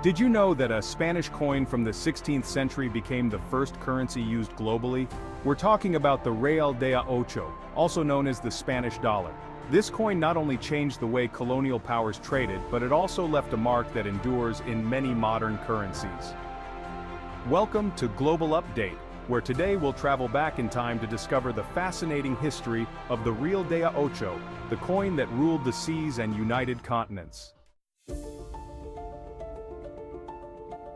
Did you know that a Spanish coin from the 16th century became the first currency used globally? We're talking about the Real de Ocho, also known as the Spanish dollar. This coin not only changed the way colonial powers traded, but it also left a mark that endures in many modern currencies. Welcome to Global Update, where today we'll travel back in time to discover the fascinating history of the Real de Ocho, the coin that ruled the seas and united continents.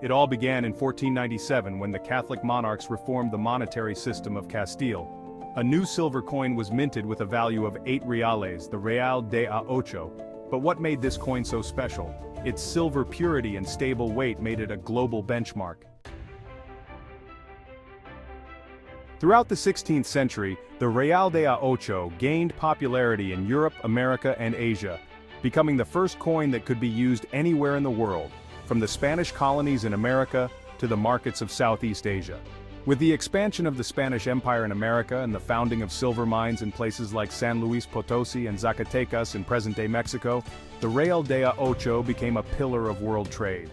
It all began in 1497 when the Catholic monarchs reformed the monetary system of Castile. A new silver coin was minted with a value of 8 reales, the Real de Ocho. But what made this coin so special? Its silver purity and stable weight made it a global benchmark. Throughout the 16th century, the Real de Ocho gained popularity in Europe, America, and Asia, becoming the first coin that could be used anywhere in the world, from the Spanish colonies in America to the markets of Southeast Asia. With the expansion of the Spanish Empire in America and the founding of silver mines in places like San Luis Potosí and Zacatecas in present-day Mexico, the Real de Ocho became a pillar of world trade.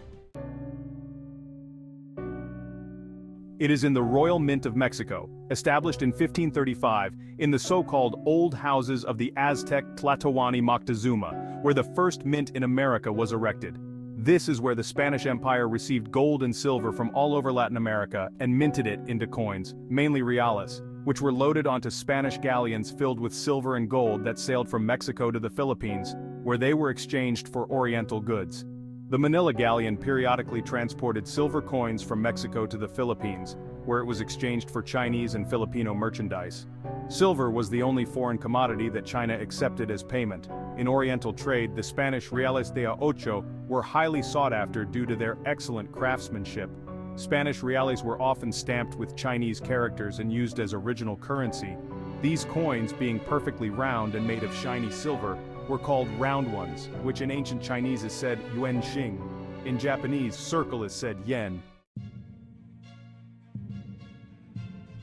It is in the Royal Mint of Mexico, established in 1535, in the so-called Old Houses of the Aztec Tlatoani Moctezuma, where the first mint in America was erected. This is where the Spanish Empire received gold and silver from all over Latin America and minted it into coins, mainly reales, which were loaded onto Spanish galleons filled with silver and gold that sailed from Mexico to the Philippines, where they were exchanged for Oriental goods. The Manila galleon periodically transported silver coins from Mexico to the Philippines, where it was exchanged for Chinese and Filipino merchandise. Silver was the only foreign commodity that China accepted as payment. In Oriental trade, the Spanish Reales de Ocho were highly sought after due to their excellent craftsmanship. Spanish reales were often stamped with Chinese characters and used as original currency. These coins, being perfectly round and made of shiny silver, were called round ones, which in ancient Chinese is said yuan xing. In Japanese, circle is said yen.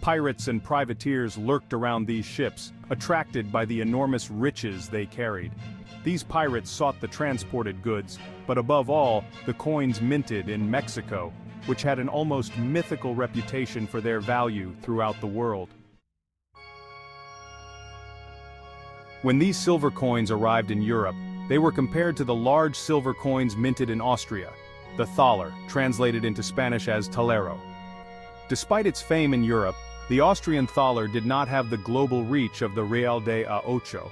Pirates and privateers lurked around these ships, attracted by the enormous riches they carried. These pirates sought the transported goods, but above all, the coins minted in Mexico, which had an almost mythical reputation for their value throughout the world. When these silver coins arrived in Europe, they were compared to the large silver coins minted in Austria, the thaler, translated into Spanish as talero. Despite its fame in Europe, the Austrian thaler did not have the global reach of the Real de Ocho.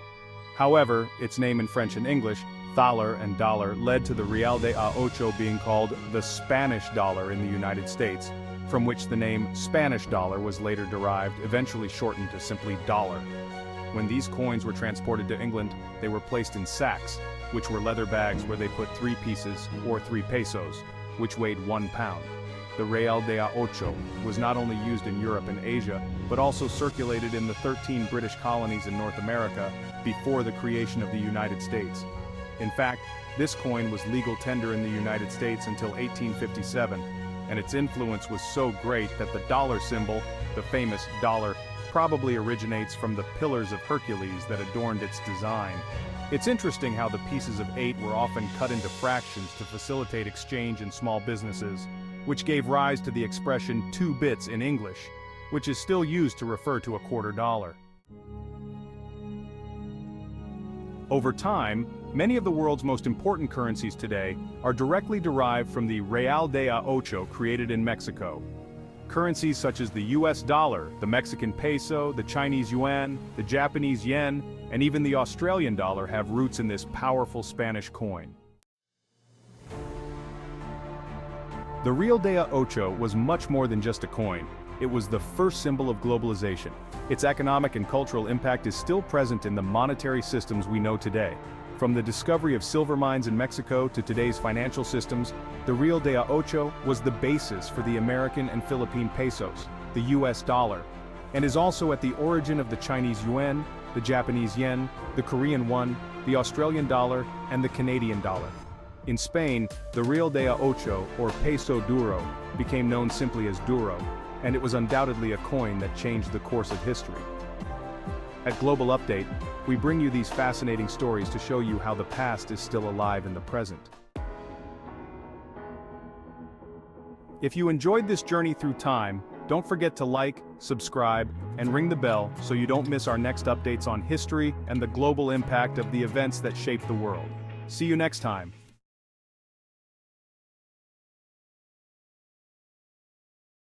However, its name in French and English, thaler and dollar, led to the Real de Ocho being called the Spanish dollar in the United States, from which the name Spanish dollar was later derived, eventually shortened to simply dollar. When these coins were transported to England, they were placed in sacks, which were leather bags where they put 3 pieces, or 3 pesos, which weighed 1 pound. The Real de Ocho was not only used in Europe and Asia, but also circulated in the 13 British colonies in North America before the creation of the United States. In fact, this coin was legal tender in the United States until 1857, and its influence was so great that the dollar symbol, the famous dollar, probably originates from the pillars of Hercules that adorned its design. It's interesting how the pieces of 8 were often cut into fractions to facilitate exchange in small businesses, which gave rise to the expression 2 bits in English, which is still used to refer to a quarter dollar. Over time, many of the world's most important currencies today are directly derived from the Real de Ocho created in Mexico. Currencies such as the US dollar, the Mexican peso, the Chinese yuan, the Japanese yen, and even the Australian dollar have roots in this powerful Spanish coin. The Real de Ocho was much more than just a coin. It was the first symbol of globalization. Its economic and cultural impact is still present in the monetary systems we know today. From the discovery of silver mines in Mexico to today's financial systems, the Real de Ocho was the basis for the American and Philippine pesos, the US dollar, and is also at the origin of the Chinese yuan, the Japanese yen, the Korean won, the Australian dollar, and the Canadian dollar. In Spain, the Real de Ocho, or peso duro, became known simply as duro, and it was undoubtedly a coin that changed the course of history. At Global Update, we bring you these fascinating stories to show you how the past is still alive in the present. If you enjoyed this journey through time, don't forget to like, subscribe, and ring the bell so you don't miss our next updates on history and the global impact of the events that shape the world. See you next time.